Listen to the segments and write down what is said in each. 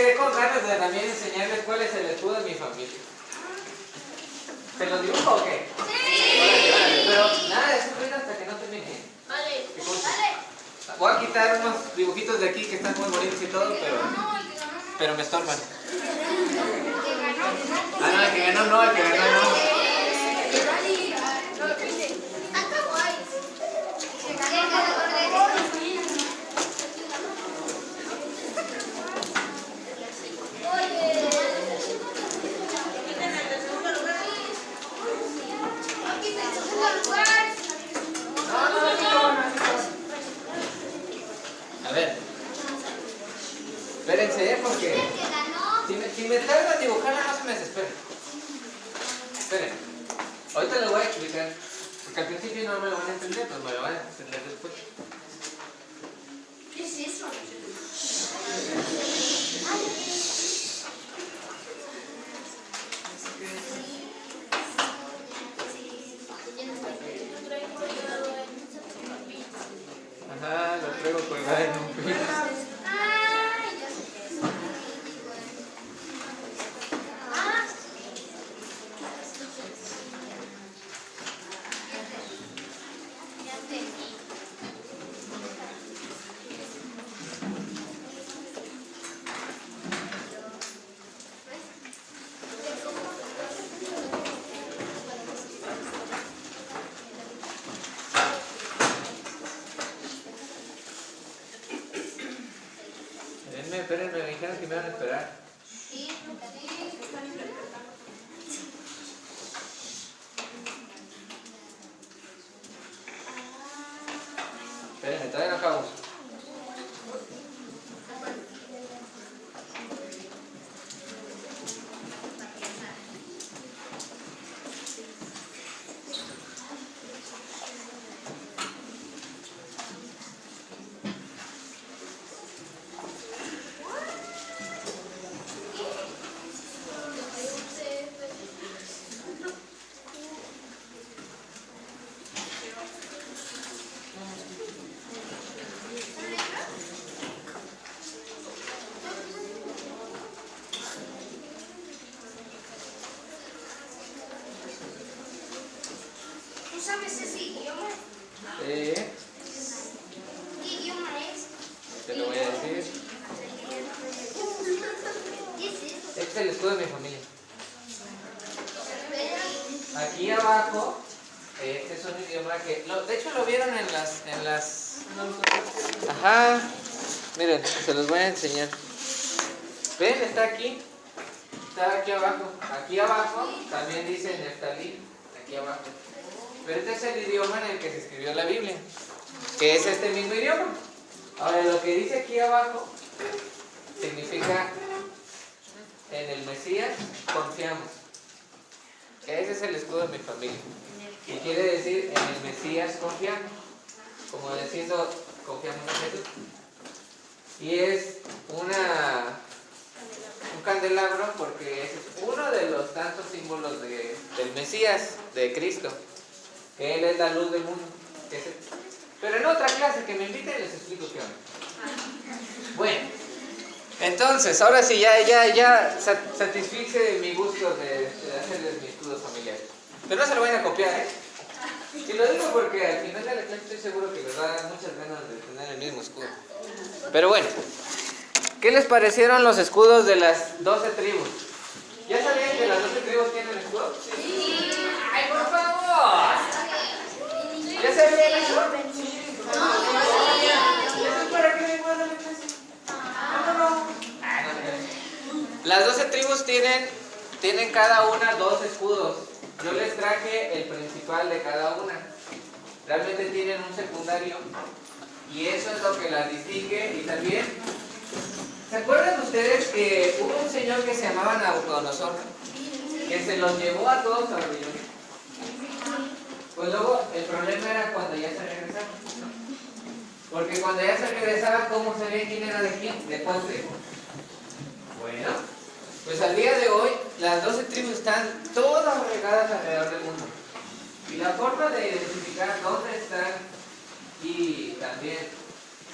quedé con ganas de también enseñarles cuál es el escudo de mi familia. ¿Se los dibujo o qué? Sí. Órale, órale, pero nada de sufrir hasta que no termine. Vale. Voy a quitar unos dibujitos de aquí que están muy bonitos y todo, pero me estorban. Ah, no, el que ganó no, el que ganó no. A ver, espérense, porque si me tardan en dibujar, no se me desesperen. Esperen, ahorita les voy a explicar, porque al principio no me lo van a entender, pero me lo van a entender después. ¿Qué es eso? Ajá, lo traigo colgado en un pin. Espérenme, me dijeron que me iban a esperar. Espérenme, todavía no acabamos. ¿Sabes ese idioma? Sí, ¿Qué idioma es? te lo voy a decir. ¿Qué es eso? Este es el escudo de mi familia. Aquí abajo, este es un idioma que... de hecho lo vieron en las... Ajá, miren, se los voy a enseñar. ¿Ven? Está aquí abajo. Aquí abajo también dice Neftalí, aquí abajo. Pero este es el idioma en el que se escribió la Biblia, que es este mismo idioma. Ahora, lo que dice aquí abajo significa en el Mesías confiamos. Ese es el escudo de mi familia. Y quiere decir en el Mesías confiamos, como diciendo confiamos en Jesús. Y es un candelabro porque es uno de los tantos símbolos del Mesías, de Cristo. Que Él es la luz del mundo. Pero en otra clase que me inviten les explico qué onda. Bueno, entonces, ahora sí, ya satisfice mi gusto de hacerles mi escudo familiar. Pero no se lo vayan a copiar, ¿eh? Y lo digo porque al final de la clase estoy seguro que les va a dar muchas ganas de tener el mismo escudo. Pero bueno, ¿qué les parecieron los escudos de las 12 tribus? ¿Ya sabían que las 12 tribus tienen escudo? Sí. ¡Ay, por favor! ¿Ya sabían eso? ¿Eso es para qué me guardan la clase? No. Las 12 tribus tienen cada una 2 escudos. Yo les traje el principal de cada una. Realmente tienen un secundario. Y eso es lo que las distingue. Y también, ¿se acuerdan ustedes que hubo un señor que se llamaba Nabucodonosor? Que se los llevó a todos a Babilonia. Pues luego el problema era cuando ya se regresaban. Porque cuando ya se regresaban, ¿cómo sabían quién era de quién? De cuál tribu. Bueno, pues al día de hoy, las 12 tribus están todas regadas alrededor del mundo. Y la forma de identificar dónde están y también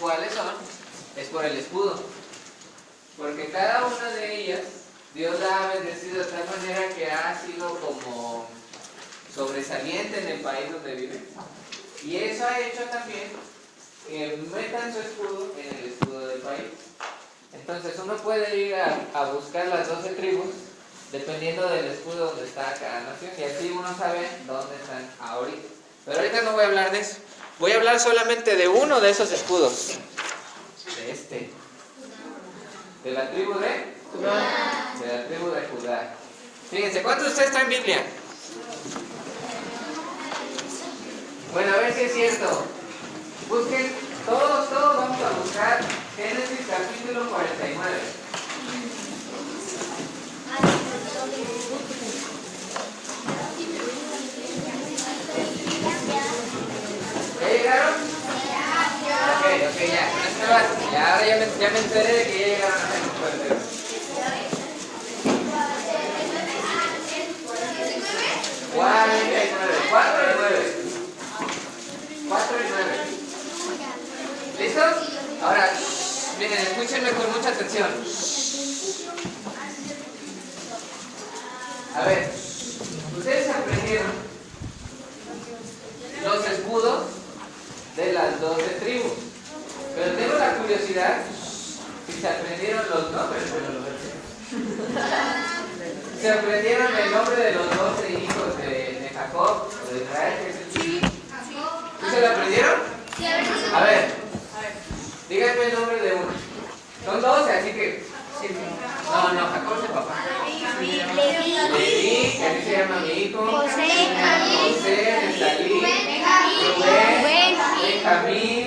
cuáles son, es por el escudo. Porque cada una de ellas, Dios la ha bendecido de tal manera que ha sido como sobresaliente en el país donde vive. Y eso ha hecho también que metan su escudo en el escudo del país. Entonces uno puede ir a buscar las 12 tribus dependiendo del escudo donde está cada nación. Y así uno sabe dónde están ahorita. Pero ahorita no voy a hablar de eso. Voy a hablar solamente de uno de esos escudos. De este. ¿De la tribu de? Judá. De la tribu de Judá. Fíjense, ¿cuántos de ustedes traen Biblia? Bueno, a ver si es cierto. Busquen, todos vamos a buscar Génesis capítulo 49. ¿Ya llegaron? Ok, ya. Ahora ya me enteré de que ya llegaron a Génesis 49. Cuatro y nueve. ¿Listos? Ahora, miren, escúchenme con mucha atención. A ver, ustedes aprendieron los escudos de las 12 tribus. Pero tengo la curiosidad si se aprendieron los nombres de los 12. ¿Se aprendieron el nombre de los 12 hijos de Jacob o de Israel? ¿Sí se lo aprendieron? A ver, díganme el nombre de uno. Son 12, así que... No, Jacob es el papá. Leví, que así se llama mi hijo. José, Nestalí, Rubén, Benjamín,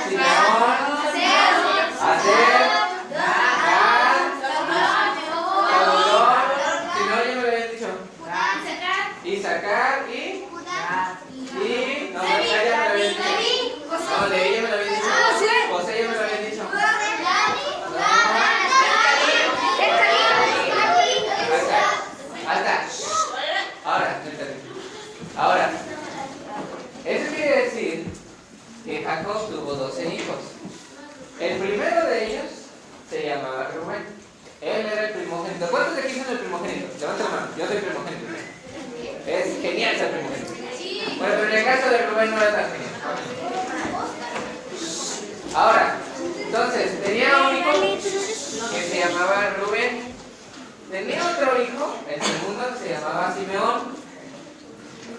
Simeón, Aser, Isaacar y no, ya me lo habían dicho. No, de ella me lo habían dicho. José ya me lo habían dicho. Hasta. Ahora, eso quiere decir que Jacob tuvo 12 hijos. El primero de ellos se llamaba Rubén. Él era el primogénito. ¿Cuántos de aquí son el primogénito? Levanta la mano, yo soy primogénito. Es genial ser primogénito. Bueno, pero en el caso de Rubén no era tan genial. Ahora, entonces, tenía un hijo que se llamaba Rubén. Tenía otro hijo, el segundo se llamaba Simeón.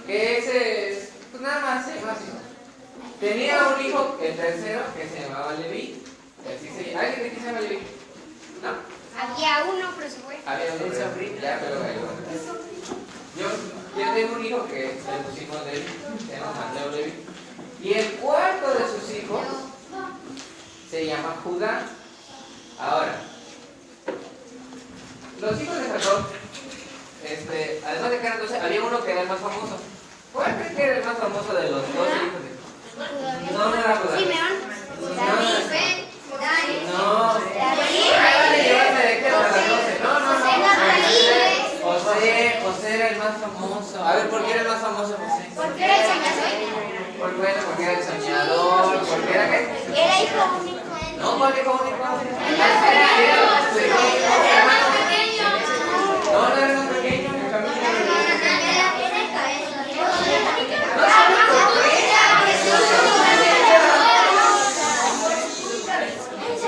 Que ese, pues nada más se llama Simeón. Tenía un hijo, el tercero, que se llamaba Leví. ¿Alguien de aquí se llama Leví? ¿No? Había uno, pero se fue. Había uno, pero ya, pero yo tengo un hijo que le pusimos Leví, se llama Mateo Leví. Y el cuarto de sus hijos se llama Judá. Ahora, los hijos de Jacob, además de que eran 12, había uno que era el más famoso. ¿Cuál creen que era el más famoso de los 12 hijos de Jacob? No era Judá. Simeón. No. José era el más famoso. A ver, ¿por qué era el más famoso José? Porque era el soñador. Porque era el soñador. ¿Porque era qué? Era hijo único. No, ¿cuál hijo único? No era más pequeño.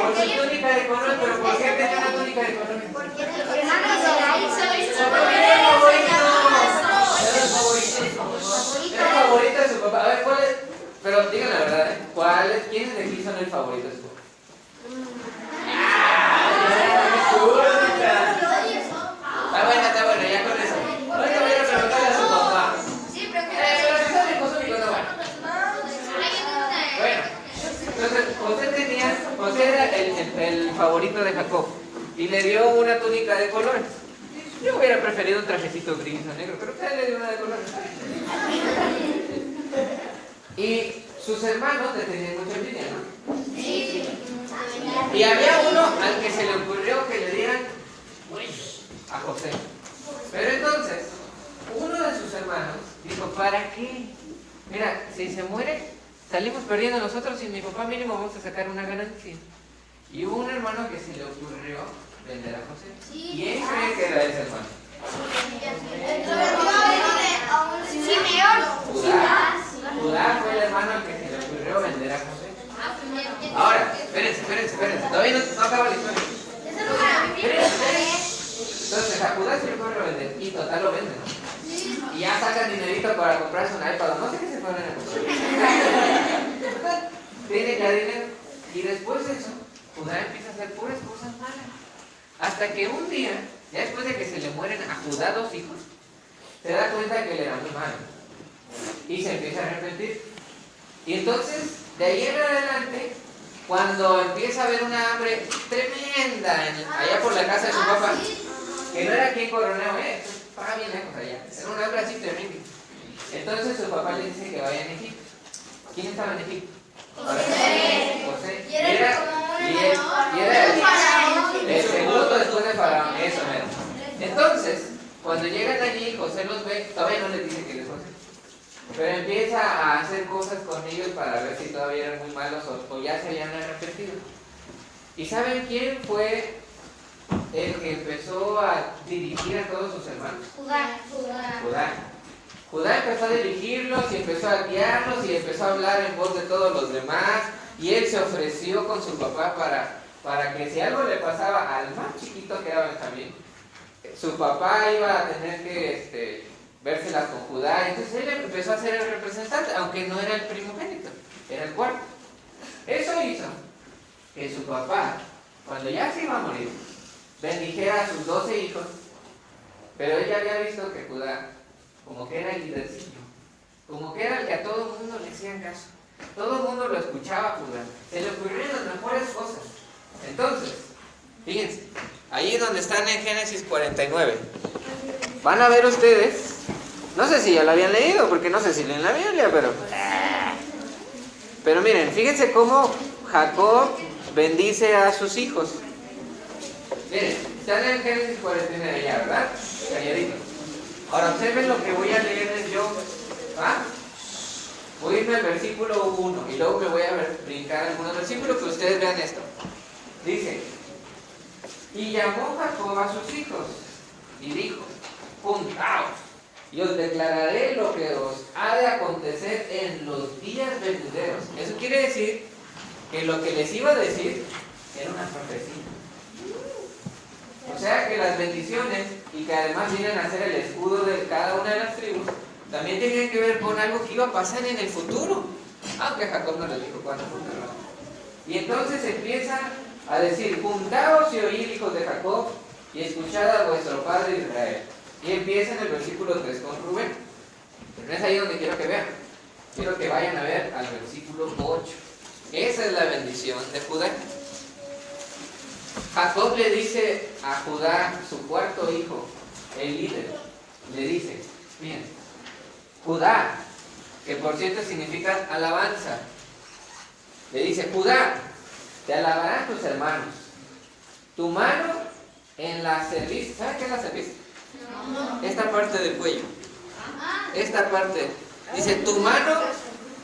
Por su túnica de color, pero ¿por qué tenía una túnica de color? Porque el hermano de la hizo. Era el favorito de su papá. A ver, ¿cuál es? Pero digan la verdad, ¿quiénes de aquí son el favorito de su papá? Está bueno, ya con eso. Ahorita voy a preguntarle a su papá. Pero si son hijos únicos, no van. Bueno, entonces José era el favorito de Jacob y le dio una túnica de colores. Yo hubiera preferido un trajecito gris o negro, pero usted le dio una de colores. Y sus hermanos le tenían mucha envidia, ¿no? Sí. Y había uno al que se le ocurrió que le dieran a José. Pero entonces, uno de sus hermanos dijo, ¿para qué? Mira, si se muere, salimos perdiendo nosotros y mi papá mínimo vamos a sacar una ganancia. Y hubo un hermano que se le ocurrió vender a José. ¿Quién cree que era ese hermano? Simeón. Judá fue el hermano al que se le ocurrió vender a José. Ahora, espérense. Todavía no acaba la historia. Entonces a Judá se le ocurrió vender y total lo venden. Y ya sacan dinerito para comprarse un iPad. No sé qué se fueron a comprar. Tiene ya dinero. Y después de eso, Judá empieza a hacer puras cosas malas. Hasta que un día, ya después de que se le mueren a Judá 2 hijos, se da cuenta que él era muy malo. Y se empieza a arrepentir. Y entonces, de ahí en adelante, cuando empieza a haber una hambre tremenda allá por la casa de su papá, que no era aquí en Coronel, estaba bien lejos allá, era una hambre así tremenda. Entonces su papá le dice que vaya a Egipto. ¿Quién estaba en Egipto? José. Y era el segundo después de Faraón, eso mero. Entonces, cuando llegan allí, José los ve, todavía no les dice que les José, pero empieza a hacer cosas con ellos para ver si todavía eran muy malos o ya se habían arrepentido. ¿Y saben quién fue el que empezó a dirigir a todos sus hermanos? Judá empezó a dirigirlos y empezó a guiarlos y empezó a hablar en voz de todos los demás, y él se ofreció con su papá para que si algo le pasaba al más chiquito que era Benjamín, su papá iba a tener que vérselas con Judá. Entonces él empezó a ser el representante, aunque no era el primogénito, era el cuarto. Eso hizo que su papá, cuando ya se iba a morir, bendijera a sus 12 hijos, pero ella había visto que Judá como que era el lidercillo, como que era el que a todo el mundo le hacían caso, todo el mundo lo escuchaba a Judá, se le ocurrieron las mejores cosas. Entonces, fíjense, ahí donde están en Génesis 49, van a ver ustedes, no sé si ya lo habían leído, porque no sé si leen la Biblia, pero miren, fíjense cómo Jacob bendice a sus hijos. Miren, están en Génesis 49 ya, ¿verdad? Calladito. Ahora observen lo que voy a leerles yo. Voy a irme al versículo 1 y luego me voy a brincar algunos versículos que ustedes vean esto. Dice: y llamó Jacob a sus hijos y dijo: juntaos, y os declararé lo que os ha de acontecer en los días venideros. Eso quiere decir que lo que les iba a decir era una profecía. O sea que las bendiciones, y que además vienen a ser el escudo de cada una de las tribus, también tenían que ver con algo que iba a pasar en el futuro, aunque Jacob no les dijo cuándo fue. Y entonces empieza a decir: juntaos y oíd, hijos de Jacob, y escuchad a vuestro padre Israel. Y empieza en el versículo 3 con Rubén. Pero no es ahí donde quiero que vean. Quiero que vayan a ver al versículo 8. Esa es la bendición de Judá. Jacob le dice a Judá, su cuarto hijo, el líder, le dice: bien, Judá, que por cierto significa alabanza, le dice: Judá, te alabarán tus hermanos, tu mano en la cerviz. ¿Sabes qué es la cerviz? Esta parte del cuello, esta parte, dice: tu mano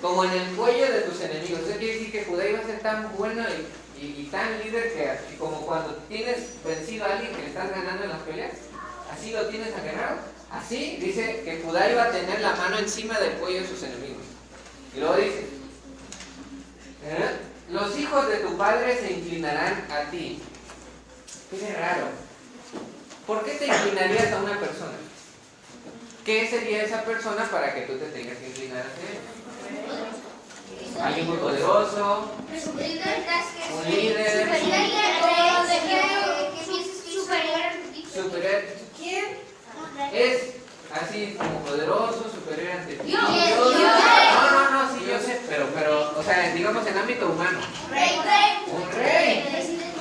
como en el cuello de tus enemigos. Eso quiere decir que Judá iba a ser tan bueno y tan líder que como cuando tienes vencido a alguien que le estás ganando en las peleas, así lo tienes agarrado. Así dice que Judá iba a tener la mano encima del cuello de sus enemigos. Y luego dice: los hijos de tu padre se inclinarán a ti. Qué raro. ¿Por qué te inclinarías a una persona? ¿Qué sería esa persona para que tú te tengas que inclinar hacia él? Alguien muy poderoso, un líder, superior. ¿Quién es así como poderoso, superior ante ti? Dios. No, sí, yo sé, pero, o sea, digamos en ámbito humano. Un rey.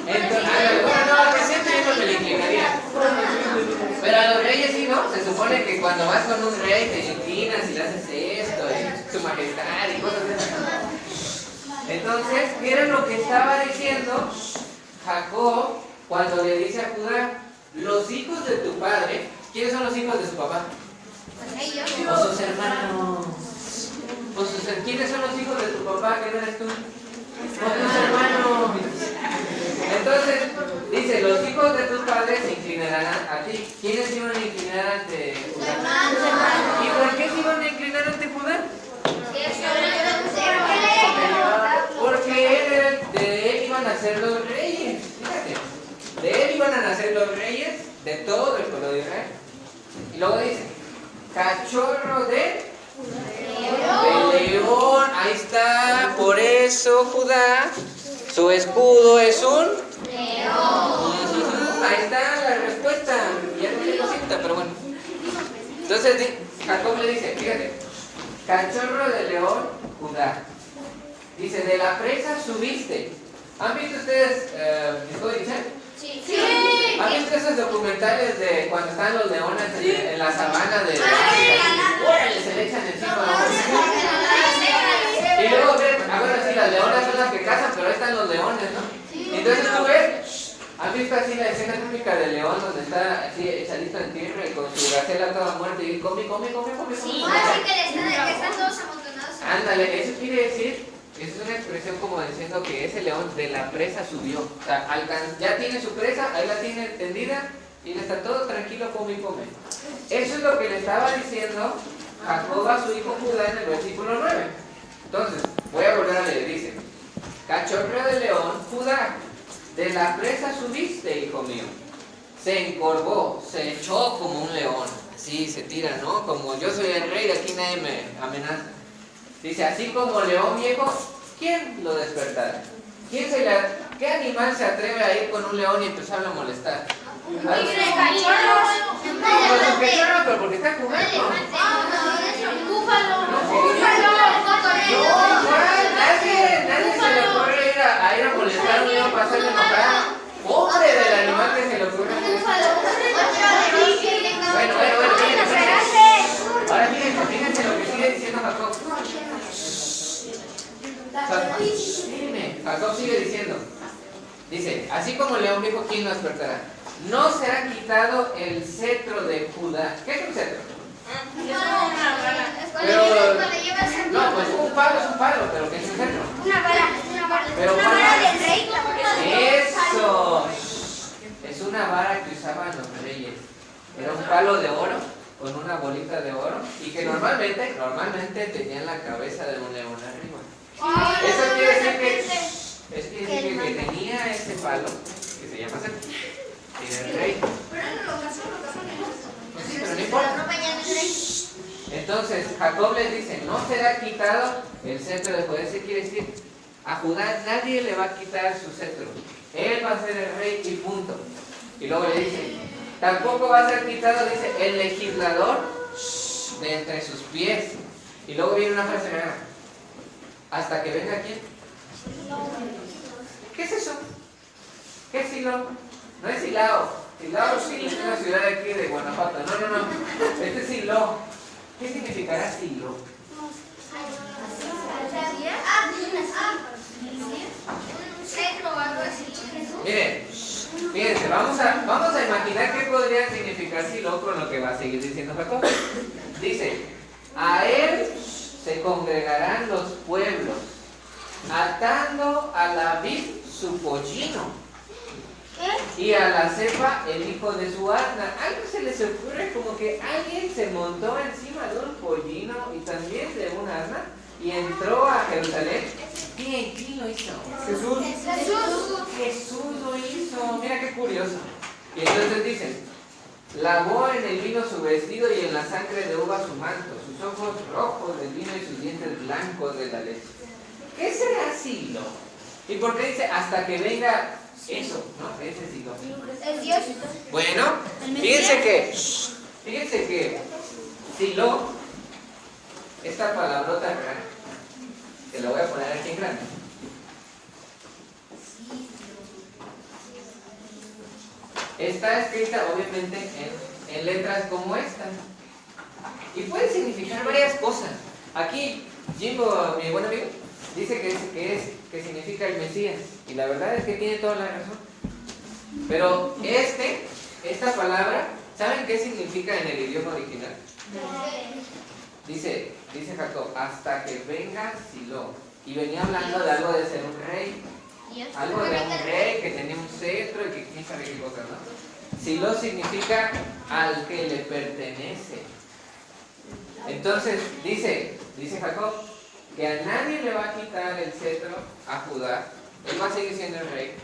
Entonces, no, que siempre yo me le inclinaría. Pero a los reyes sí, ¿no? Se supone que cuando vas con un rey te inclinas y le haces esto, y su majestad y cosas de esas. Entonces, ¿qué era lo que estaba diciendo Jacob cuando le dice a Judá: los hijos de tu padre? ¿Quiénes son los hijos de su papá? O sus hermanos. Pues, ¿quiénes son los hijos de tu papá que no eres tú? Pues tus hermanos. Entonces, dice, los hijos de tus padres se inclinarán a ti. ¿Quiénes iban a inclinar ante Judá? ¿Y por qué se iban a inclinar ante Judá? Porque de él iban a ser los reyes. Fíjate, de él iban a nacer los reyes de todo el pueblo de Israel. Y luego dice, cachorro de león. Ahí está. Por eso Judá, su escudo es un león. Ahí está la respuesta. Ya no tiene cosita, pero bueno. Entonces Jacob le dice, fíjate, cachorro de león, Judá. Dice, de la presa subiste. ¿Han visto ustedes, Sí. ¿Han visto esos documentales de cuando están los leones en la sabana de... ¡Órale! Se le echan encima. Y luego, ahora sí, las leonas son las que cazan, pero ahí están los leones, ¿no? Entonces tú ves, ¿has visto así la escena típica del león donde está así echadito en tierra y con su gacela toda muerta y come? Sí, así que están todos amontonados. Ándale, eso quiere decir... Es una expresión como diciendo que ese león de la presa subió. O sea, ya tiene su presa, ahí la tiene tendida y le está todo tranquilo, come. Eso es lo que le estaba diciendo Jacob a su hijo Judá en el versículo 9. Entonces, voy a volver a leer, dice, cachorro de león, Judá, de la presa subiste, hijo mío. Se encorvó, se echó como un león. Así se tira, ¿no? Como yo soy el rey, de aquí nadie me amenaza. Dice, así como león viejo, ¿quién lo despertará? ¿Qué animal se atreve a ir con un león y empezarlo a molestar? Un cachorro. Pero porque está jugando. Un búfalo. Nadie se le ocurre ir a molestar a un león para hacerle enojar. Pobre del animal que se le ocurre. Bueno. Ahora fíjense lo que sigue diciendo Jacob. Jacob sigue diciendo, dice, así como el león viejo, ¿quién lo despertará? No será quitado el cetro de Judá. ¿Qué es un cetro? No, pues un palo es un palo, pero ¿qué es un cetro? Una vara del rey. Eso. Es una vara que usaban los reyes. Era un palo de oro con una bolita de oro y que normalmente tenían la cabeza de un león arriba. Eso quiere decir que tenía ese palo que se llama cetro. Y el rey. Sí, pero no importa. Entonces Jacob les dice, no será quitado el cetro de Judá. Eso quiere decir, a Judá nadie le va a quitar su cetro. Él va a ser el rey y punto. Y luego le dice, tampoco va a ser quitado, dice, el legislador de entre sus pies. Y luego viene una frase rara. ¿Hasta que venga quién? ¿Qué es eso? ¿Qué es Silo? No es Silao. Silao sí es una ciudad de aquí de Guanajuato. No. Este es Silo. ¿Qué significará Silo? Miren, fíjense, vamos a imaginar qué podría significar Silo con lo que va a seguir diciendo Jacob. Dice, a él se congregarán los pueblos, atando a la vid su pollino y a la cepa el hijo de su asna. Algo se les ocurre como que alguien se montó encima de un pollino y también de un asna y entró a Jerusalén. ¿Quién lo hizo? Jesús lo hizo. Mira qué curioso. Y entonces dicen, lavó en el vino su vestido y en la sangre de uva su manto, sus ojos rojos del vino y sus dientes blancos de la leche. ¿Qué será Silo? ¿Y por qué dice hasta que venga eso? ¿No? Ese Silo. Es Dios. Bueno, fíjense que Silo, esta palabrota acá, que la voy a poner aquí en grande. Está escrita obviamente en letras como esta. Y puede significar varias cosas. Aquí Jimbo, mi buen amigo, dice que significa el Mesías. Y la verdad es que tiene toda la razón. Pero esta palabra, ¿saben qué significa en el idioma original? dice Jacob, hasta que venga Silo. Y venía hablando de algo de ser un rey. Algo de un rey que tenía un cetro y que quién sabe qué cosa, ¿no? Silo significa al que le pertenece. Entonces, dice Jacob, que a nadie le va a quitar el cetro a Judá. Él va a seguir siendo el rey.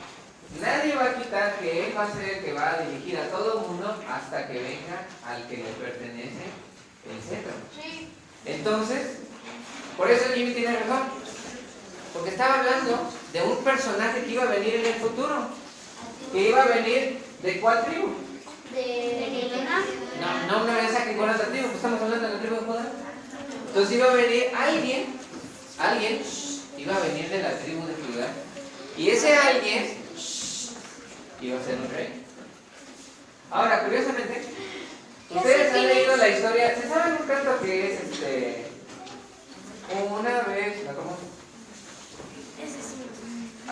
Nadie va a quitar que él va a ser el que va a dirigir a todo el mundo hasta que venga al que le pertenece el cetro. Entonces, por eso Jimmy tiene razón. Porque estaba hablando de un personaje que iba a venir en el futuro. Que iba a venir ¿de cuál tribu? No me saquen con otra tribu, pues estamos hablando de la tribu de Judá. Entonces iba a venir alguien iba a venir de la tribu de Judá. Y ese alguien iba a ser un rey. Ahora, curiosamente, ustedes han leído la historia. ¿Se saben un canto que es una vez, ¿cómo?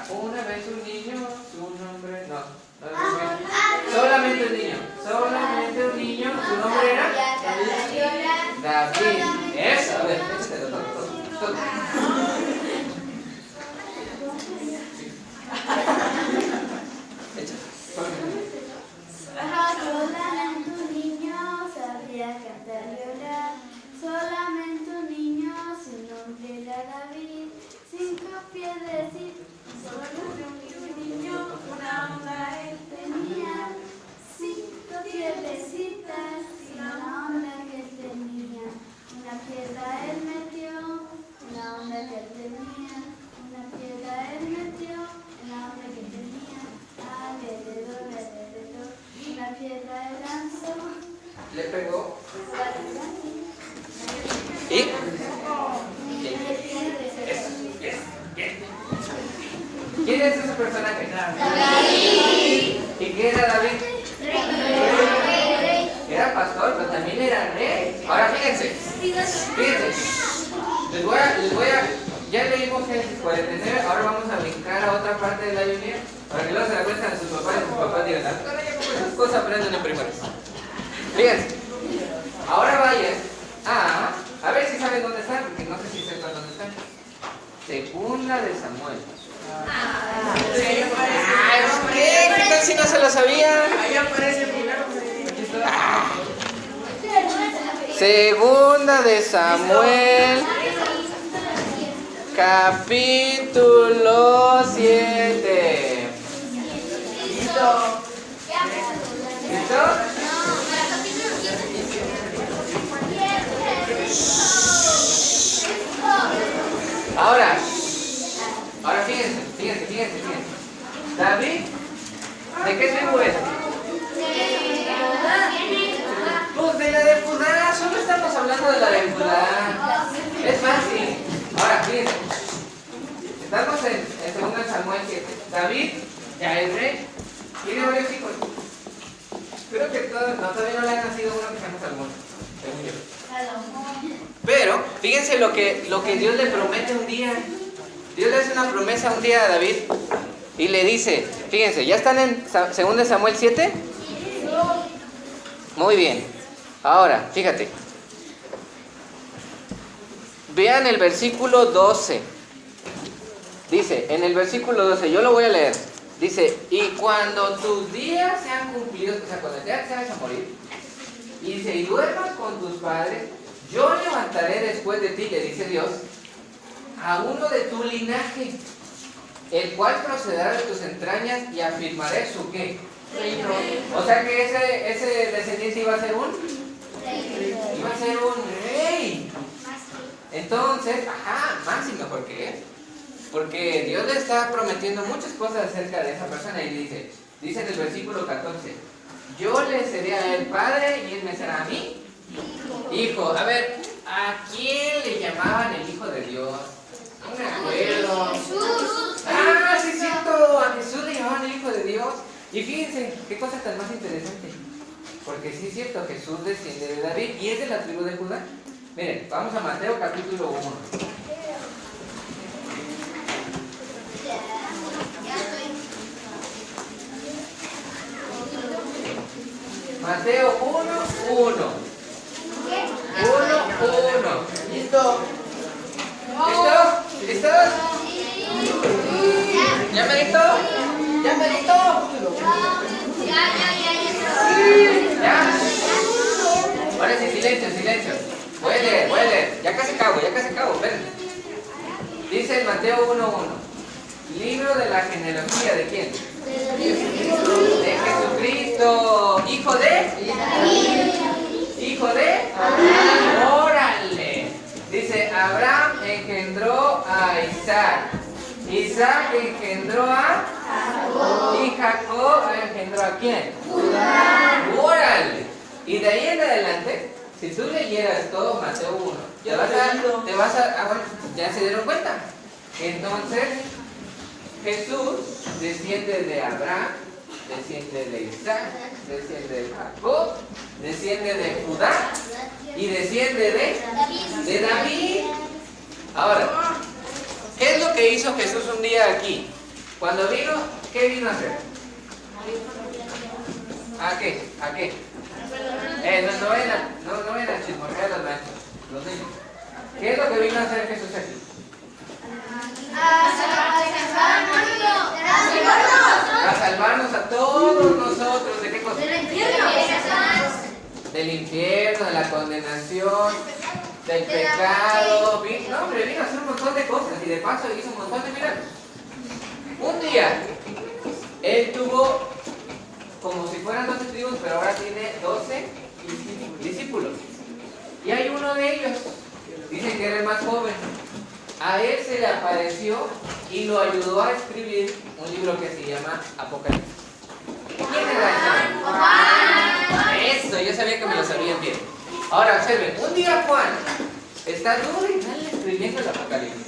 Una vez un niño, su nombre, solamente un niño, su nombre era David. Eso, a ver, échatelo todo. Solamente un niño sabía cantar y orar. Solamente un niño, su nombre era David. 5 piedrecitos. Solamente un niño, una onda él tenía. 5 piedrecitas, una onda que él tenía. Una piedra él metió, una onda que él tenía. Una piedra él metió, una onda que él tenía. Alrededor. Una piedra él lanzó. Le pegó. ¿Y? ¿Quién es ese personaje? David. ¿Y qué era David? Rey. Era pastor, pero también era rey. Ahora fíjense. Les voy a ya leímos Génesis 49, ahora vamos a brincar a otra parte de la Biblia para que luego se la cuenten a sus papás y sus papás digan, esas cosas aprenden en primero. Fíjense. Ahora vayan a ver si saben dónde están, porque no sé si sepan dónde están. Segunda de Samuel. ¿Qué tal si no se lo sabían? Ahí aparece primero. Segunda de Samuel, capítulo 7. ¿Listo? Ahora fíjense. David, ¿de qué tribu es? Pues de la de Judá, solo estamos hablando de la de Judá. Es fácil. Ahora, fíjense. Estamos en 2 Samuel 7. David, ya es rey, tiene varios hijos. Creo que todavía no le ha nacido uno que se llama Salomón, según yo. Pero, fíjense lo que Dios le promete un día. Dios le hace una promesa un día a David y le dice, fíjense, ¿ya están en 2 Samuel 7? Muy bien. Ahora, fíjate. Vean el versículo 12. Dice, en el versículo 12, yo lo voy a leer. Dice, y cuando tus días sean cumplidos, o sea, cuando ya te vas a morir, y dice, y duermas con tus padres, yo levantaré después de ti, le dice Dios, a uno de tu linaje, el cual procederá de tus entrañas y afirmaré su ¿qué? Reino. O sea que ese descendiente iba a ser un rey. Entonces, más y mejor que él. Porque Dios le está prometiendo muchas cosas acerca de esa persona y dice en el versículo 14, yo le seré a él padre y él me será a mí hijo. A ver, ¿a quién le llamaban el hijo de Dios? No me acuerdo. Sí es cierto, a Jesús le llamaban el hijo de Dios. Y fíjense, qué cosa tan más interesante. Porque sí es cierto, Jesús desciende de David y es de la tribu de Judá. Miren, vamos a Mateo capítulo 1. Mateo 1:1. 1:1. ¿Listos? ¿Listos? ¿Ya me listo? ¿Ya me listo? ¿Ya? Ahora sí, silencio, silencio. Voy a leer. Ya casi acabo, espérenme. Dice en Mateo 1:1. Libro de la genealogía, ¿de quién? De Jesucristo. ¿Hijo de? ¿Hijo de? ¡Órale! Dice, Abraham engendró a Isaac. Isaac engendró a Jacob. Y Jacob engendró a quién? ¡Órale! Y de ahí en adelante, si tú leyeras todo Mateo 1, bueno, ya se dieron cuenta. Entonces, Jesús desciende de Abraham, desciende de Isaac, desciende de Jacob, desciende de Judá y desciende de David. Ahora, ¿qué es lo que hizo Jesús un día aquí? Cuando vino, ¿qué vino a hacer? ¿A qué? No vayan a chismorrear a los maestros, los niños. ¿Qué es lo que vino a hacer Jesús aquí? A salvarnos a todos nosotros. ¿De qué cosa? Del infierno, de la condenación, del pecado. No, hombre, vino a hacer un montón de cosas y de paso hizo un montón de milagros. Un día, él tuvo como si fueran 12 tribus, pero ahora tiene 12 discípulos. Y hay uno de ellos, dice que era el más joven. A él se le apareció y lo ayudó a escribir un libro que se llama Apocalipsis. ¿Quién era ese? Juan. Eso, yo sabía que me lo sabían bien. Ahora observen, un día Juan está duro y mal escribiendo el Apocalipsis.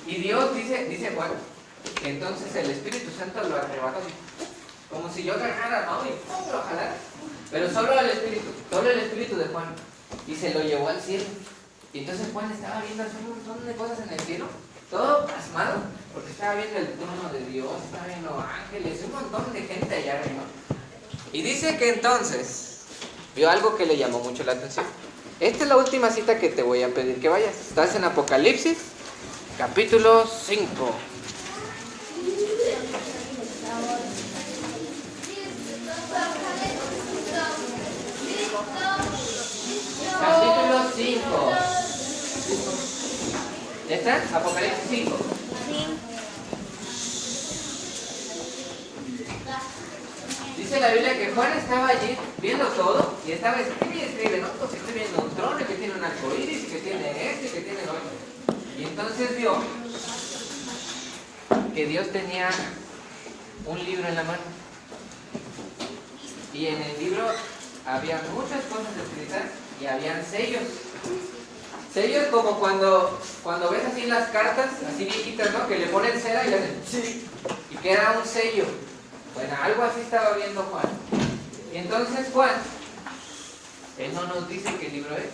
Y Dios dice Juan, que entonces el Espíritu Santo lo arrebató, como si yo agarrara, ¿no? Y ¡pum!, lo jalara. Pero solo el Espíritu de Juan. Y se lo llevó al cielo. Y entonces Juan estaba viendo un montón de cosas en el cielo, todo pasmado, porque estaba viendo el trono de Dios, estaba viendo ángeles, un montón de gente allá arriba. Y dice que entonces vio algo que le llamó mucho la atención. Esta es la última cita que te voy a pedir que vayas. Estás en Apocalipsis, capítulo 5. Capítulo 5. ¿Ya está? Apocalipsis 5. Dice la Biblia que Juan estaba allí viendo todo y estaba escribe, ¿no? Porque estoy viendo un trono que tiene un arco iris y que tiene este y que tiene otro. Y entonces vio que Dios tenía un libro en la mano. Y en el libro había muchas cosas escritas y habían sellos. Sellos como cuando ves así las cartas, así viejitas, ¿no? Que le ponen cera y le hacen sí, y queda un sello. Bueno, algo así estaba viendo Juan. Y entonces Juan, él no nos dice qué libro es,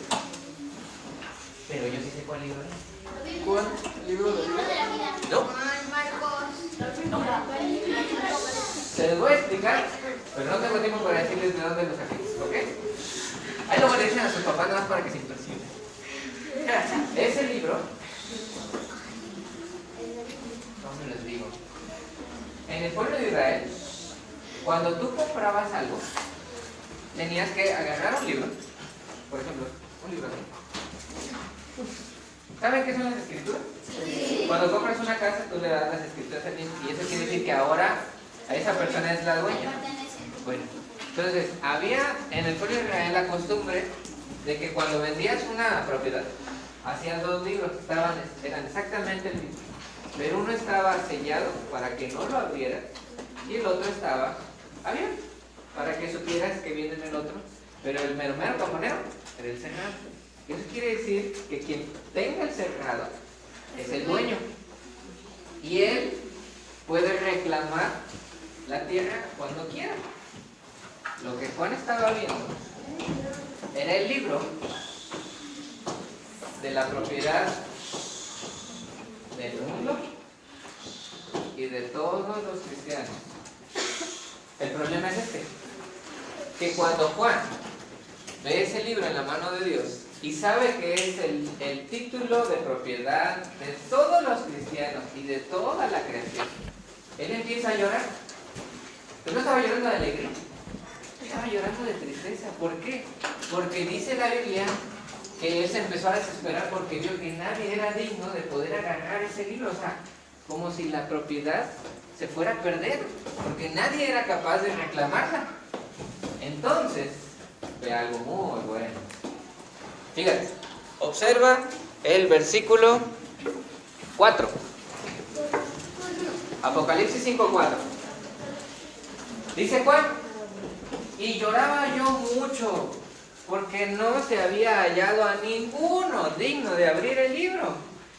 pero yo sí sé cuál libro es. ¿Cuál? ¿Libro de vida? No. No. Se les voy a explicar, pero no tengo tiempo para decirles de dónde lo saqué, ¿ok? Ahí luego le dicen a sus papás nada más para que se impresionen. Ese libro, ¿cómo les digo? En el pueblo de Israel, cuando tú comprabas algo, tenías que agarrar un libro, por ejemplo, un libro así. ¿Saben qué son las escrituras? Sí. Cuando compras una casa, tú le das las escrituras a alguien y eso quiere decir que ahora a esa persona es la dueña. Bueno, entonces, había en el pueblo de Israel la costumbre de que cuando vendías una propiedad, hacían dos libros, eran exactamente el mismo, pero uno estaba sellado para que no lo abrieras y el otro estaba abierto para que supieras que viene en el otro, pero el mero camonero era el cerrado. Eso quiere decir que quien tenga el cerrado es el dueño y él puede reclamar la tierra cuando quiera. Lo que Juan estaba viendo era el libro de la propiedad del mundo y de todos los cristianos. El problema es este, que cuando Juan ve ese libro en la mano de Dios, y sabe que es el título de propiedad de todos los cristianos y de toda la creación, él empieza a llorar. Pero no estaba llorando de alegría, estaba llorando de tristeza. ¿Por qué? Porque dice la Biblia que él se empezó a desesperar porque vio que nadie era digno de poder agarrar ese libro. O sea, como si la propiedad se fuera a perder, porque nadie era capaz de reclamarla. Entonces, ve algo muy bueno. Fíjate, observa el versículo 4. Apocalipsis 5:4. Dice Juan: y lloraba yo mucho, porque no se había hallado a ninguno digno de abrir el libro,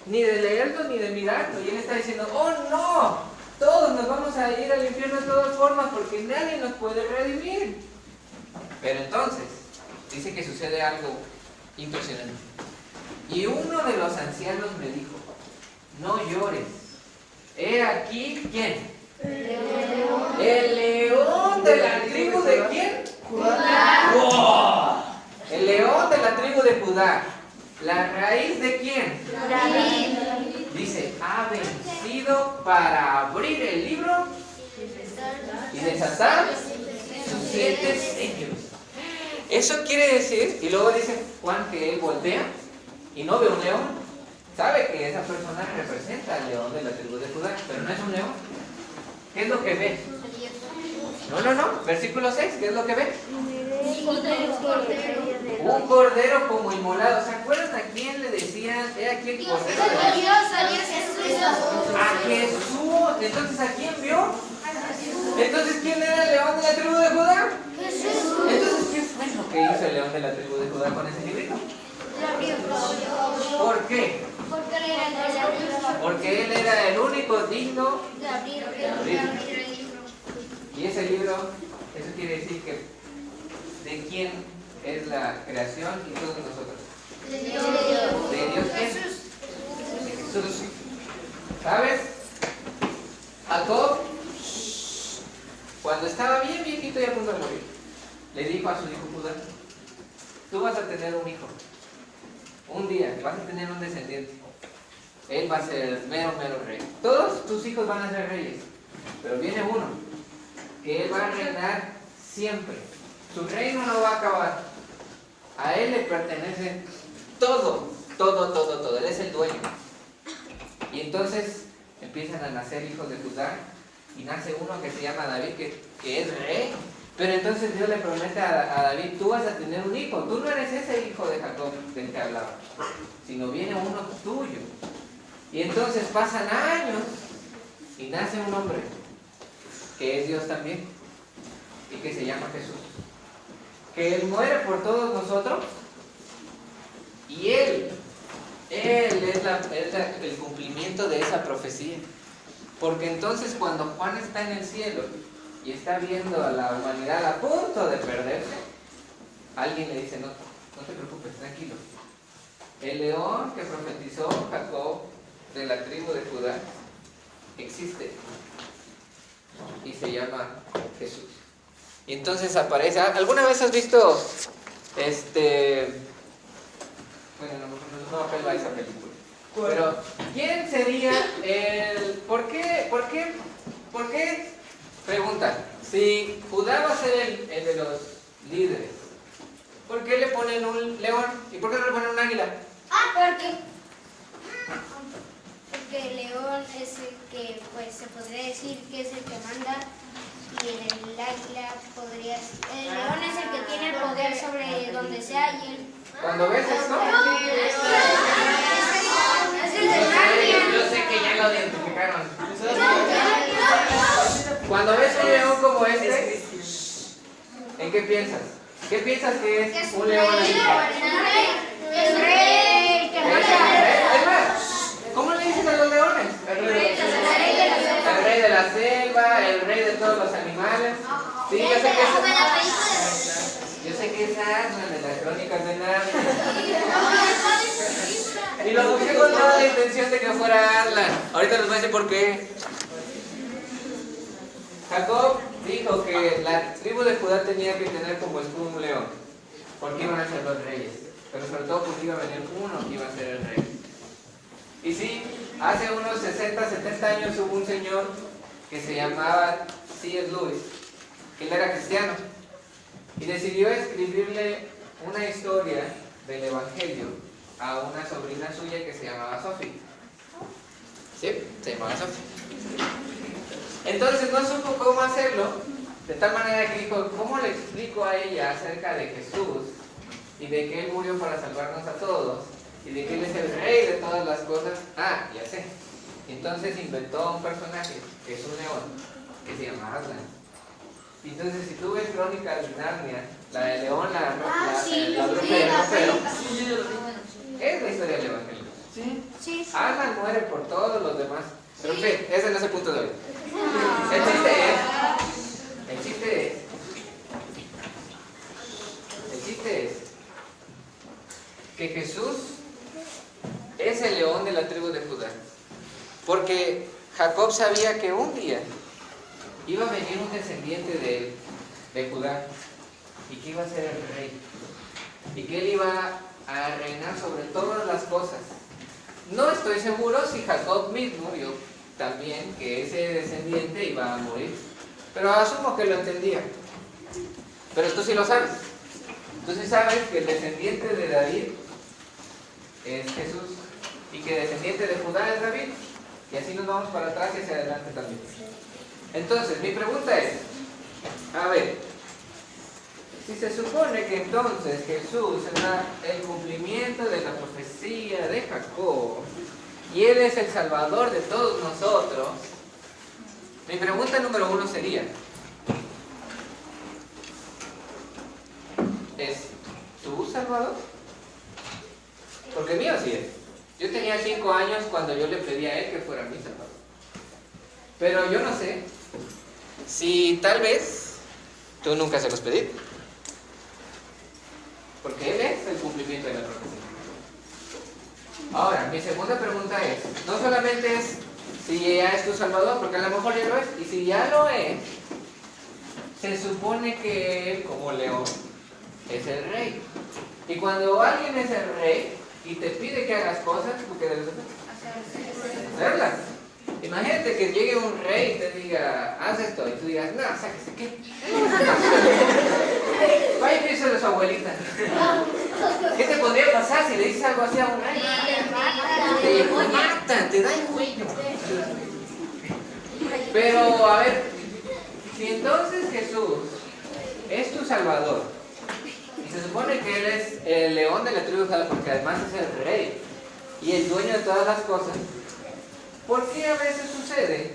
ni de leerlo, ni de mirarlo. Y él está diciendo: oh no, todos nos vamos a ir al infierno de todas formas, porque nadie nos puede redimir. Pero entonces, dice que sucede algo impresionante. Y uno de los ancianos me dijo: no llores. He aquí, ¿quién? El león de la tribu de ¿quién? Judá. ¡Wow! El león de la tribu de Judá. ¿La raíz de quién? David. Dice: ha vencido para abrir el libro y desatar sus 7 sellos. Eso quiere decir, y luego dice Juan que él voltea y no ve un león. Sabe que esa persona representa al león de la tribu de Judá, pero no es un león. ¿Qué es lo que ve? No. Versículo 6, ¿qué es lo que ve? Un cordero como inmolado. ¿Se acuerdan a quién le decían? He aquí el cordero de Dios. A Jesús. Entonces, ¿a quién vio? Entonces, ¿quién era el león de la tribu de Judá? Jesús. Entonces, ¿qué fue lo que hizo el león de la tribu de Judá con ese librito? ¿Por qué? Porque él era el único digno de abrir el libro. Y ese libro, eso quiere decir que ¿de quién es la creación y todos nosotros? De Dios. ¿De Dios quién? De Jesús. ¿Sabes? Jacob, cuando estaba bien viejito y a punto de morir, le dijo a su hijo Judá: tú vas a tener un hijo. Un día vas a tener un descendiente. Él va a ser el mero rey. Todos tus hijos van a ser reyes. Pero viene uno que él va a reinar siempre. Su reino no va a acabar. A él le pertenece todo. Él es el dueño. Y entonces empiezan a nacer hijos de Judá. Y nace uno que se llama David, que es rey. Pero entonces Dios le promete a David: tú vas a tener un hijo. Tú no eres ese hijo de Jacob del que hablaba, sino viene uno tuyo. Y entonces pasan años y nace un hombre que es Dios también y que se llama Jesús, que Él muere por todos nosotros y Él es el cumplimiento de esa profecía. Porque entonces cuando Juan está en el cielo y está viendo a la humanidad a punto de perderse, alguien le dice: no te preocupes, tranquilo. El león que profetizó Jacob de la tribu de Judá existe y se llama Jesús. Y entonces aparece. ¿Alguna vez has visto bueno, no apelo a esa película? Pero ¿quién sería el... ¿Por qué pregunta? Si Judá va a ser el de los líderes, ¿por qué le ponen un león? ¿Y por qué no le ponen un águila? Porque el león es el que, pues, se podría decir que es el que manda, y el águila podría ser... El león es el que tiene el poder sobre donde sea, y el... Cuando ves esto, Es el del águila. yo sé que ya lo identificaron. Cuando ves un león como este, ¿en qué piensas? ¿Qué piensas que es un león así? El rey que manda. Es más, ¿cómo le dicen a los leones? El rey de la selva, el rey de todos los animales. Sí, yo sé que es Aslan de las Crónicas de Narnia. Y lo busqué con toda la intención de que fuera Aslan. Ahorita les voy a decir por qué. Jacob dijo que la tribu de Judá tenía que tener como escudo un león, porque iban a ser los reyes. pero sobre todo porque iba a venir uno que iba a ser el rey. Y sí, hace unos 60, 70 años hubo un señor que se llamaba C.S. Lewis, que él era cristiano, y decidió escribirle una historia del Evangelio a una sobrina suya que se llamaba Sophie. ¿Sí? Se llamaba Sophie. Entonces no supo cómo hacerlo, de tal manera que dijo, ¿cómo le explico a ella acerca de Jesús y de que Él murió para salvarnos a todos y de que Él es el rey de todas las cosas? Ah, ya sé. Entonces inventó un personaje que es un león que se llama Aslan. Entonces si tú ves Crónicas de Narnia, la de León, la bruja y el ropero, es la historia del Evangelio. Sí. Aslan muere por todos los demás. Pero en fin, ese no es el punto de hoy. El chiste es que Jesús es el león de la tribu de Judá. Porque Jacob sabía que un día iba a venir un descendiente de Judá y que iba a ser el rey. Y que él iba a reinar sobre todas las cosas. No estoy seguro si Jacob mismo vio también que ese descendiente iba a morir, pero asumo que lo entendía. Pero tú sí lo sabes. Tú sí sabes que el descendiente de David es Jesús y que el descendiente de Judá es David, y así nos vamos para atrás y hacia adelante también. Entonces mi pregunta es, a ver, si se supone que entonces Jesús será el cumplimiento de la profecía de Jacob y Él es el Salvador de todos nosotros, mi pregunta número 1 sería, ¿es tu Salvador? Porque mío sí es. Yo tenía 5 años cuando yo le pedí a Él que fuera mi Salvador. Pero yo no sé si tal vez tú nunca se los pedí. Porque Él es el cumplimiento de la profecía. Ahora, mi segunda pregunta es, no solamente es si ya es tu Salvador, porque a lo mejor ya lo es, y si ya lo es, se supone que Él, como león, es el rey. Y cuando alguien es el rey y te pide que hagas cosas, ¿tú qué debes hacer? Hacerlas. Imagínate que llegue un rey y te diga, haz esto, y tú digas, no, sáquese, ¿qué? Vaya y díselo a su abuelita. ¿Qué te podría pasar si le dices algo así a un rey? Te matan, te da el cuello. Pero, a ver, si entonces Jesús es tu Salvador, y se supone que Él es el león de la tribu de Judá, porque además es el rey y el dueño de todas las cosas, ¿por qué a veces sucede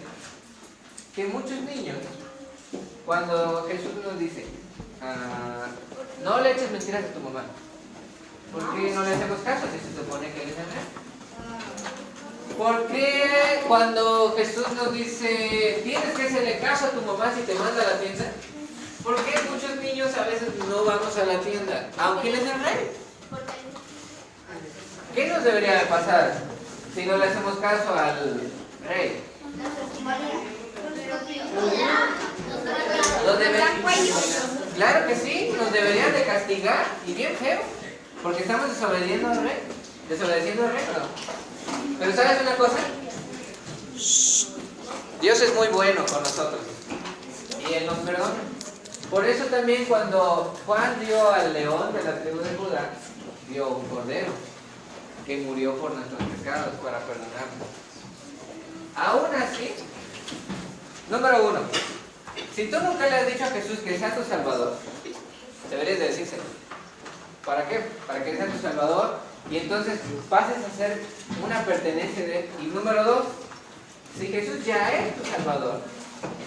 que muchos niños, cuando Jesús nos dice, no le eches mentiras a tu mamá, ¿por qué no le hacemos caso si se supone que Él es el rey? ¿Por qué cuando Jesús nos dice, tienes que hacerle caso a tu mamá si te manda a la tienda? ¿Por qué muchos niños a veces no vamos a la tienda, aunque Él es el rey? ¿Qué nos debería de pasar si no le hacemos caso al rey? Claro que sí, nos deberían de castigar, y bien feo, porque estamos desobedeciendo al rey. Perdón. Pero ¿sabes una cosa? Dios es muy bueno con nosotros y Él nos perdona. Por eso también cuando Juan dio al león de la tribu de Judá, dio un cordero que murió por nuestros pecados para perdonarnos. Aún así, número 1, si tú nunca le has dicho a Jesús que sea tu Salvador, deberías de decírselo. ¿Para qué? Para que sea tu Salvador y entonces pases a ser una pertenencia de Él. Y número 2, si Jesús ya es tu Salvador,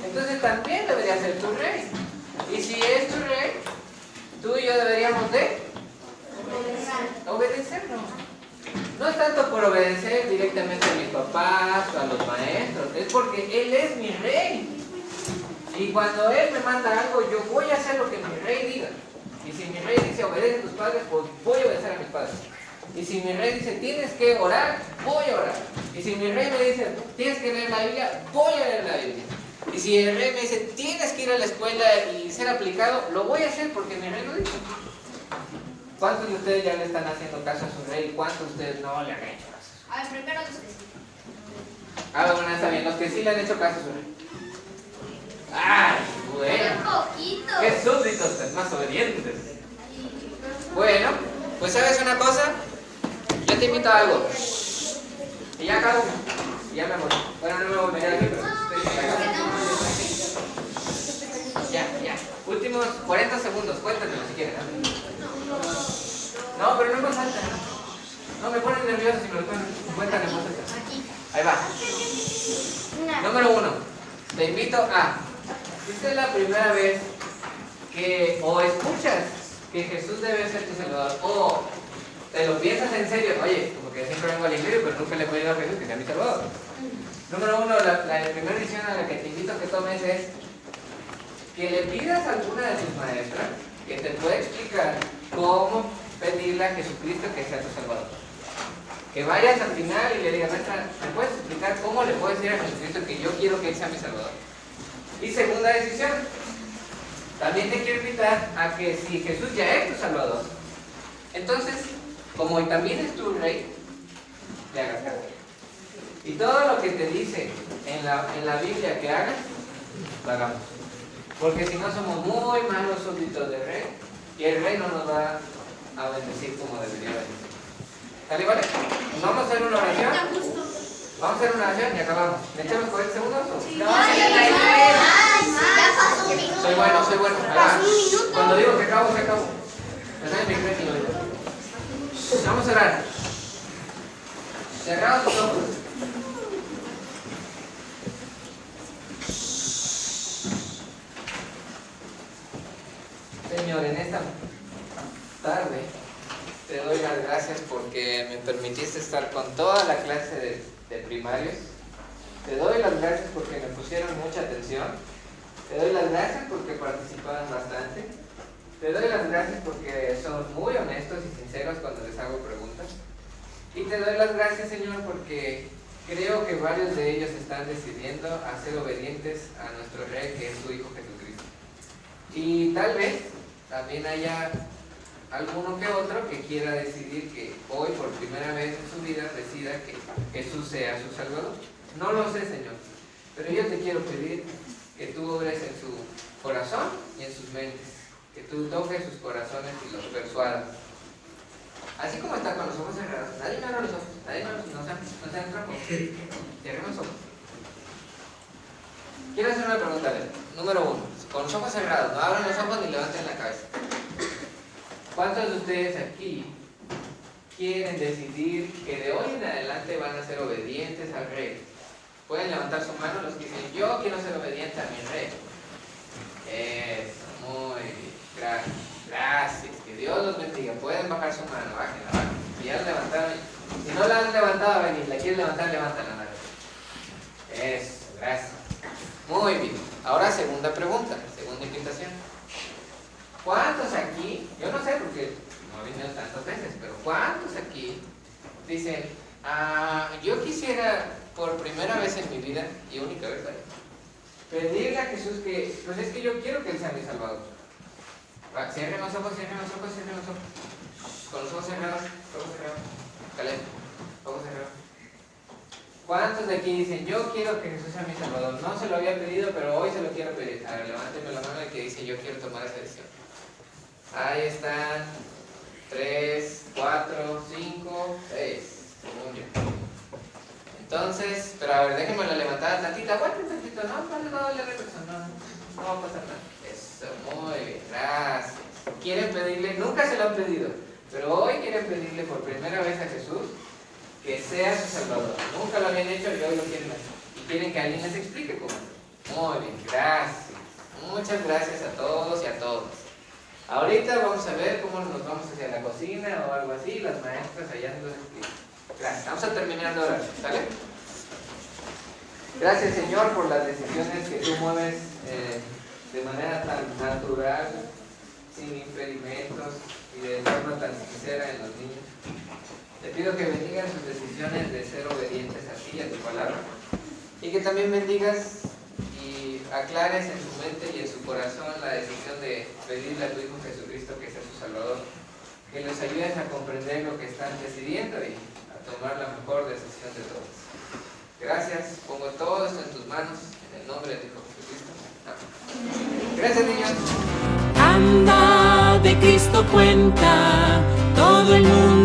entonces también debería ser tu Rey. Y si es tu Rey, tú y yo deberíamos de obedecerlo. No es tanto por obedecer directamente a mis papás o a los maestros, es porque Él es mi Rey. Y cuando Él me manda algo, yo voy a hacer lo que mi Rey diga. Y si mi Rey dice obedece a tus padres, pues voy a obedecer a mis padres. Y si mi Rey dice tienes que orar, voy a orar. Y si mi Rey me dice tienes que leer la Biblia, voy a leer la Biblia. Y si el Rey me dice tienes que ir a la escuela y ser aplicado, lo voy a hacer porque mi Rey lo dice. ¿Cuántos de ustedes ya le están haciendo caso a su rey? ¿Cuántos de ustedes no le han hecho caso? A ver, primero los que sí. Bueno, está bien, los que sí le han hecho caso a su rey. ¡Ay, bueno! Un poquito. ¡Qué súbditos tan más obedientes! Bueno, pues ¿sabes una cosa? Yo te invito a algo. Y ya acabo. Y ya me voy. Bueno, no me voy a venir aquí, pero ya. Últimos 40 segundos. Cuéntanos si quieren. No, pero no me falta. No, me ponen nervioso si me lo cuentan en voz alta. Ahí va. Número 1. Te invito a... Esta es la primera vez que o escuchas que Jesús debe ser tu Salvador, o te lo piensas en serio. Oye, como que siempre vengo al iglesia, pero nunca le he pedido a Jesús que sea mi Salvador. Número 1, la primera decisión a la que te invito a que tomes es que le pidas a alguna de tus maestras que te pueda explicar cómo pedirle a Jesucristo que sea tu Salvador. Que vayas al final y le digas, maestra, ¿me puedes explicar cómo le puedo decir a Jesucristo que yo quiero que Él sea mi Salvador? Y segunda decisión, también te quiero invitar a que si Jesús ya es tu Salvador, entonces, como Él también es tu Rey, le hagas caso. Y todo lo que te dice en la Biblia que hagas, lo hagamos. Porque si no somos muy malos súbditos del Rey, y el Rey no nos va a bendecir como debería bendecir. ¿Sale, vale? Vamos a hacer una oración. Vamos a hacer una oración y acabamos. ¿Me echamos 40 segundos? Sí. No, ya pasó un minuto. Soy bueno. Pasó un minuto. Cuando digo que acabo, se acabó. Nadie me cree ni lo digo. Vamos a orar. Cerrados los ojos. Señor, en esta tarde te doy las gracias porque me permitiste estar con toda la clase de primarios. Te doy las gracias porque me pusieron mucha atención. Te doy las gracias porque participaron bastante. Te doy las gracias porque son muy honestos y sinceros cuando les hago preguntas. Y te doy las gracias, Señor, porque creo que varios de ellos están decidiendo a ser obedientes a nuestro Rey, que es tu Hijo Jesucristo. Y tal vez también haya alguno que otro que quiera decidir que hoy, por primera vez en su vida, decida que Jesús sea su Salvador. No lo sé, Señor, pero yo te quiero pedir que tú obres en su corazón y en sus mentes, que tú toques sus corazones y los persuadas. Así como está con los ojos cerrados, nadie me abra los ojos, nadie me abra los ojos, no sean trampas. Cierren los ojos. Quiero hacer una pregunta, a ver. Número 1, con los ojos cerrados, no abran los ojos ni levanten la cabeza. ¿Cuántos de ustedes aquí quieren decidir que de hoy en adelante van a ser obedientes al Rey? Pueden levantar su mano los que dicen, yo quiero ser obediente a mi Rey. Eso, muy bien, gracias, que Dios los bendiga. Pueden bajar su mano, bajen. Si ya la levantaron, si no la han levantado, venid, la quieren levantar, levantan la mano. Eso, gracias. Muy bien, ahora segunda pregunta, segunda invitación. ¿Cuántos aquí, yo no sé porque no he venido tantas veces, pero cuántos aquí dicen, yo quisiera por primera vez en mi vida, y única vez, ¿vale?, pedirle a Jesús que, pues es que yo quiero que Él sea mi Salvador? Cierren los ojos. Con los ojos cerrados, Caleb, ojos cerrados. ¿Cuántos de aquí dicen, yo quiero que Jesús sea mi Salvador? No se lo había pedido, pero hoy se lo quiero pedir. A ver, levánteme la mano el que dice, yo quiero tomar esa decisión. Ahí están. 3, 4, 5, 6. Según yo. Entonces, pero a ver, déjenme la levantada tantita. Aguanten tantito. No va a pasar nada. Eso, muy bien. Gracias. Quieren pedirle, nunca se lo han pedido, pero hoy quieren pedirle por primera vez a Jesús que sea su Salvador. Nunca lo habían hecho y hoy lo quieren hacer. Y quieren que alguien les explique cómo. Muy bien, gracias. Muchas gracias a todos y a todas. Ahorita vamos a ver cómo nos vamos hacia la cocina o algo así. Las maestras allá nos explican. Gracias. Vamos a terminar de orar, ¿sale? Gracias, Señor, por las decisiones que tú mueves de manera tan natural, sin impedimentos y de forma tan sincera en los niños. Te pido que bendigas sus decisiones de ser obedientes a ti y a tu palabra, y que también bendigas y aclares en su mente y en su corazón la decisión de pedirle a tu Hijo Jesucristo que sea su Salvador, que les ayuden a comprender lo que están decidiendo y a tomar la mejor decisión de todos. Gracias, pongo todo esto en tus manos, en el nombre de Jesucristo. Amén. Gracias, niños. Anda, de Cristo cuenta, todo el mundo